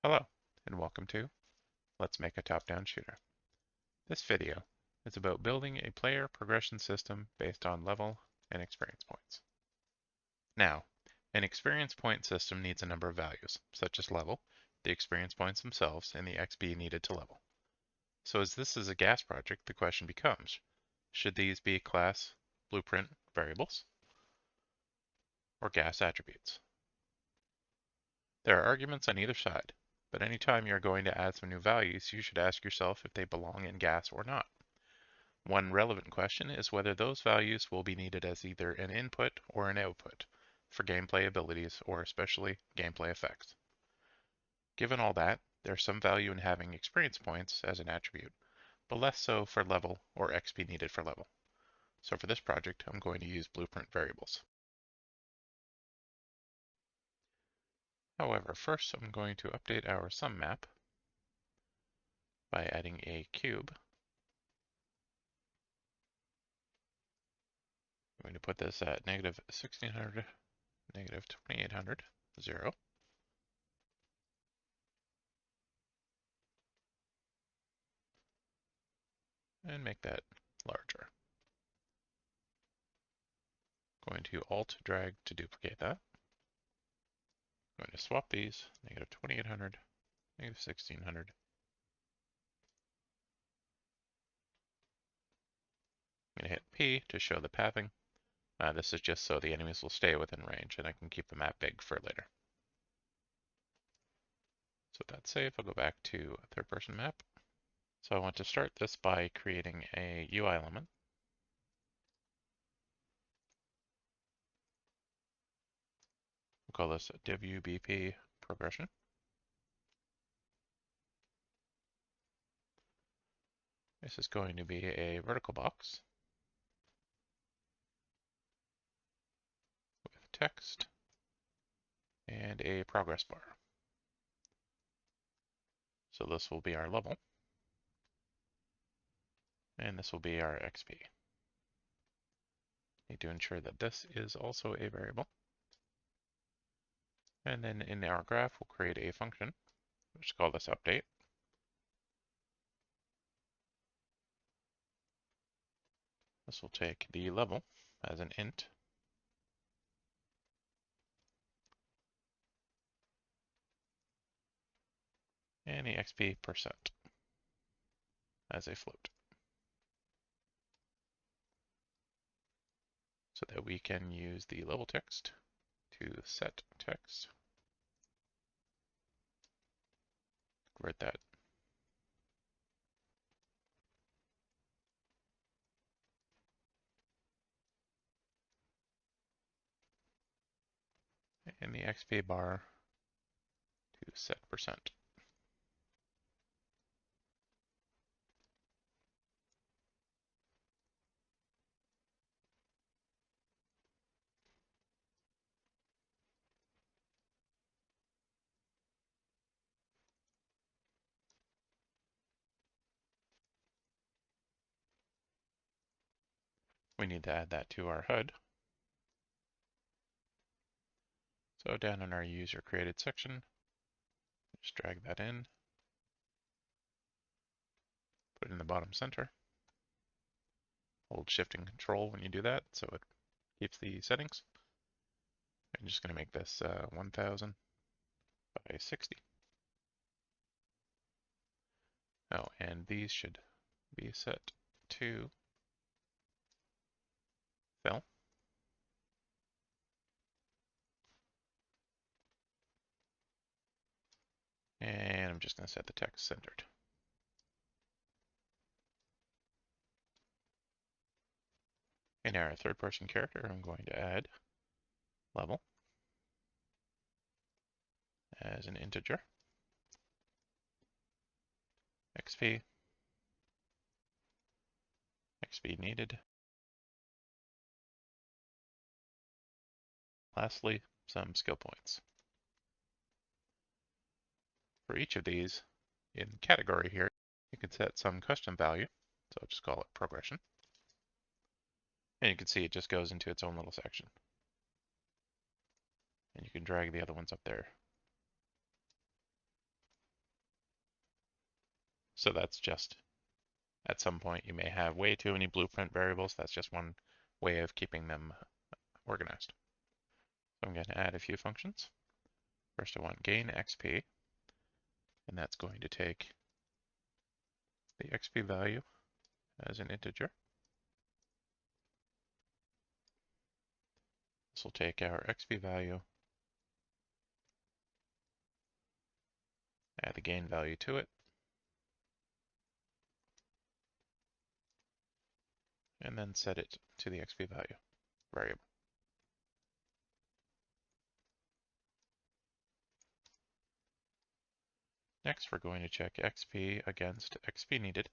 Hello, and welcome to Let's Make a Top-Down Shooter. This video is about building a player progression system based on level and experience points. Now, an experience point system needs a number of values, such as level, the experience points themselves, and the XP needed to level. So as this is a gas project, the question becomes, should these be class blueprint variables or gas attributes? There are arguments on either side, but anytime you're going to add some new values, you should ask yourself if they belong in gas or not. One relevant question is whether those values will be needed as either an input or an output for gameplay abilities or especially gameplay effects. Given all that, there's some value in having experience points as an attribute, but less so for level or XP needed for level. So for this project, I'm going to use blueprint variables. However, first I'm going to update our SomeMap by adding a cube. I'm going to put this at negative 1600, negative 2800, 0. And make that larger. Going to Alt drag to duplicate that. Going to swap these, negative 2800, negative 1600. I'm going to hit P to show the pathing. This is just so the enemies will stay within range and I can keep the map big for later. So with that saved, I'll go back to a third-person map. So I want to start this by creating a UI element. We'll call this WBP progression. This is going to be a vertical box with text and a progress bar. So this will be our level, and this will be our XP. Need to ensure that this is also a variable. And then in our graph, we'll create a function. We'll just call this update. This will take the level as an int. And the XP percent as a float. So that we can use the level text to set text. Convert that. And the XP bar to set percent. We need to add that to our HUD. So down in our user created section, just drag that in, put it in the bottom center. Hold Shift and Control when you do that, so it keeps the settings. I'm just going to make this 1000 by 60. Oh, and these should be set to fill. And I'm just going to set the text centered. In our third-person character, I'm going to add level as an integer, XP, XP needed. Lastly, some skill points. For each of these, in category here, you can set some custom value, so I'll just call it progression. And you can see it just goes into its own little section. And you can drag the other ones up there. So that's just, at some point you may have way too many blueprint variables. That's just one way of keeping them organized. So I'm going to add a few functions. First I want gain XP, and that's going to take the XP value as an integer. This will take our XP value, add the gain value to it, and then set it to the XP value variable. Next, we're going to check XP against XP needed.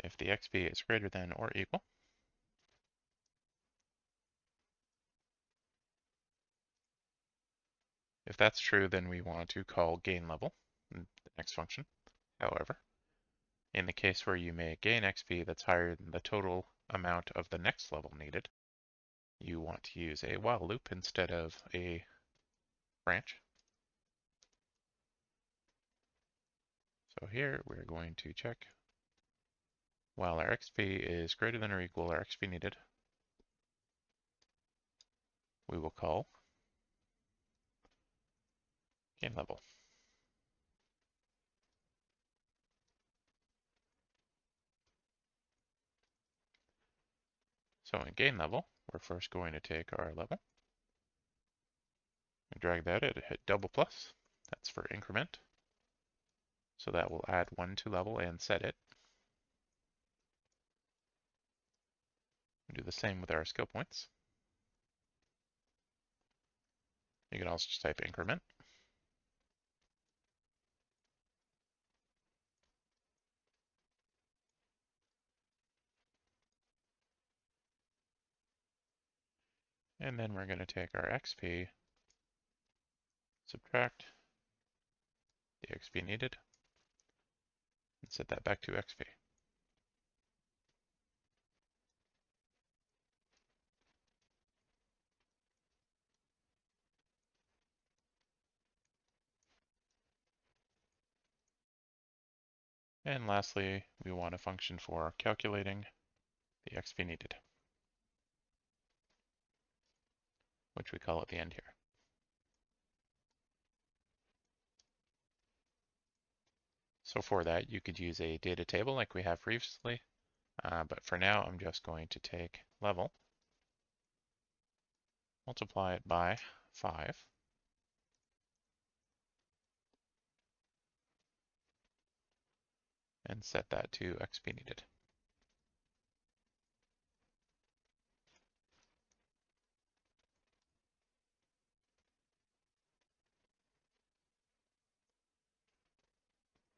If the XP is greater than or equal, if that's true, then we want to call gain level in the next function. However, in the case where you may gain XP that's higher than the total amount of the next level needed, you want to use a while loop instead of a branch. So here we're going to check while our XP is greater than or equal our XP needed, we will call gain level. So in gain level, we're first going to take our level and drag that in, hit double plus. That's for increment. So that will add 1 to level and set it. We'll do the same with our skill points. You can also just type increment. And then we're going to take our XP, subtract the XP needed, and set that back to XP. And lastly, we want a function for calculating the XP needed, which we call at the end here. So for that, you could use a data table like we have previously, but for now, I'm just going to take level, multiply it by 5, and set that to XP needed.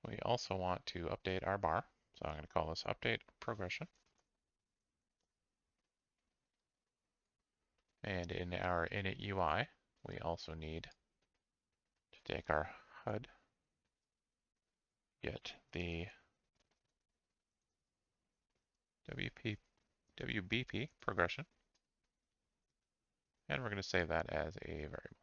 We also want to update our bar, so I'm going to call this update progression. And in our init UI, we also need to take our HUD, get the WBP progression, and we're going to save that as a variable.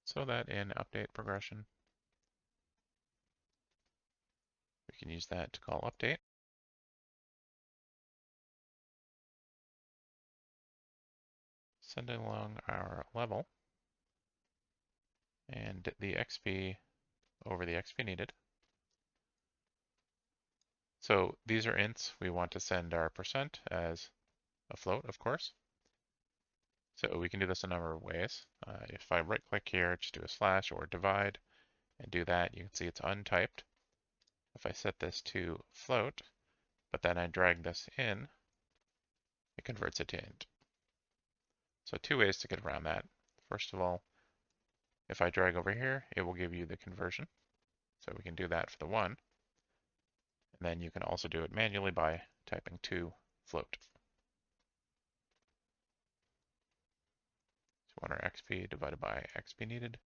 So that in update progression, we can use that to call update. Send along our level and the XP over the XP needed. So these are ints. We want to send our percent as a float, of course. So we can do this a number of ways. If I right click here, just do a slash or divide and do that, you can see it's untyped. If I set this to float, but then I drag this in, it converts it to int. So two ways to get around that. First of all, if I drag over here, it will give you the conversion. So we can do that for the 1. And then you can also do it manually by typing to float. So want our XP divided by XP needed.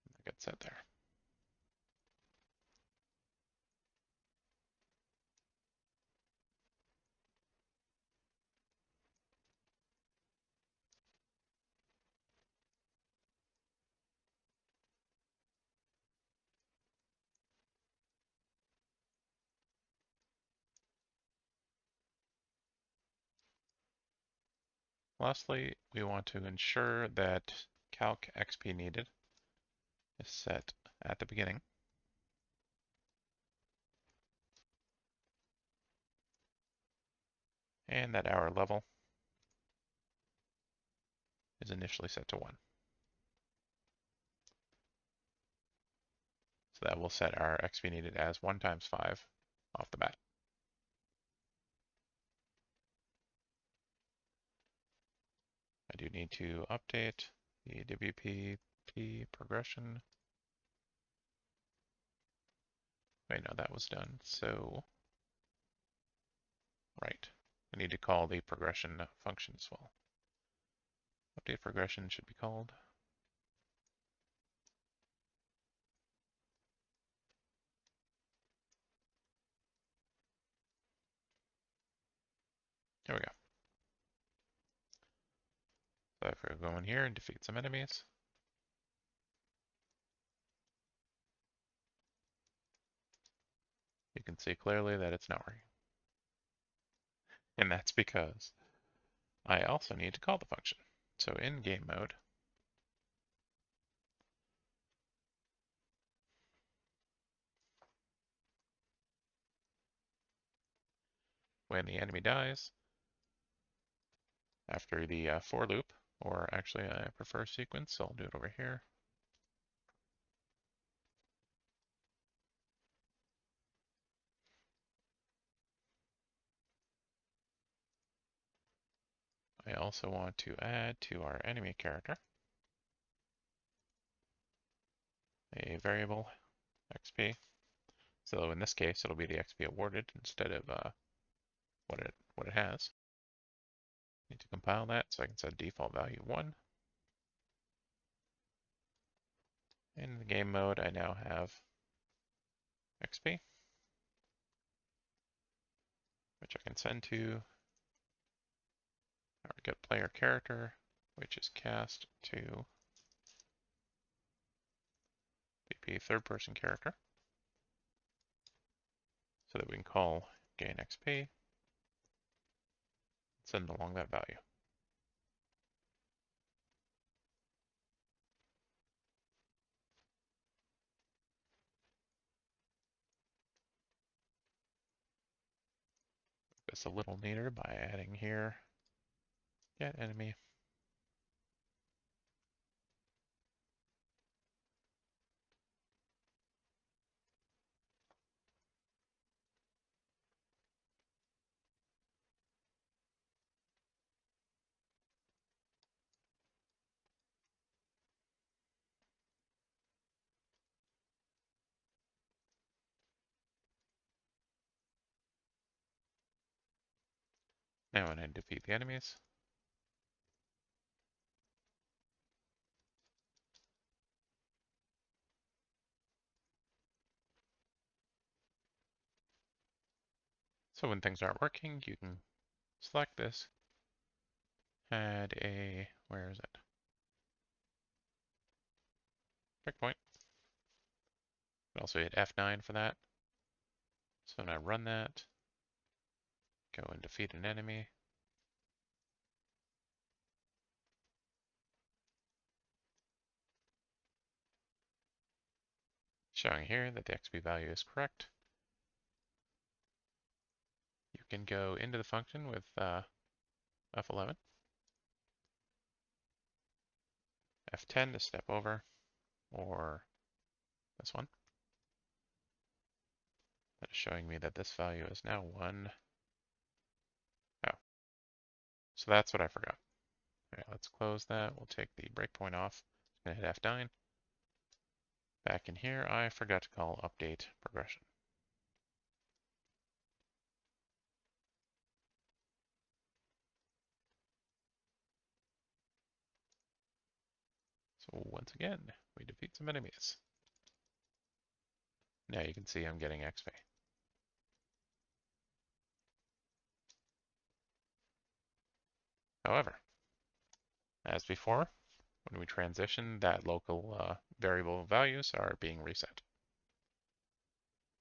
That gets set there. Lastly, we want to ensure that Calc XP needed is set at the beginning. And that our level is initially set to 1. So that will set our XP needed as 1 times 5 off the bat. I do need to update the WPP progression. Wait, no, that was done. So, right, I need to call the progression function as well. Update progression should be called. There we go. So if we go in here and defeat some enemies, you can see clearly that it's not working. And that's because I also need to call the function. So in game mode, when the enemy dies, after the for loop, or actually I prefer sequence, so I'll do it over here. I also want to add to our enemy character a variable XP. So in this case, it'll be the XP awarded instead of what it has. Need to compile that so I can set default value 1. In the game mode, I now have XP, which I can send to our get player character, which is cast to BP third person character, so that we can call gain XP, send along that value. This a little neater by adding here get enemy. Now when I defeat the enemies, so when things aren't working, you can select this, add a, where is it? Breakpoint. Also hit F9 for that. So when I run that, go and defeat an enemy. Showing here that the XP value is correct. You can go into the function with F11, F10 to step over, or this one. That is showing me that this value is now 1. Oh, so that's what I forgot. All right, let's close that. We'll take the breakpoint off. I'm gonna hit F9. Back in here, I forgot to call update progression. So once again, we defeat some enemies. Now you can see I'm getting XP. However, as before, when we transition, that local variable values are being reset,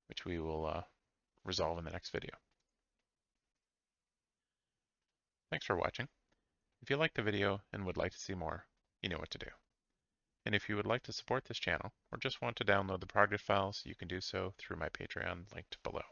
which we will resolve in the next video. Thanks for watching. If you liked the video and would like to see more, you know what to do. And if you would like to support this channel or just want to download the progress files, you can do so through my Patreon linked below.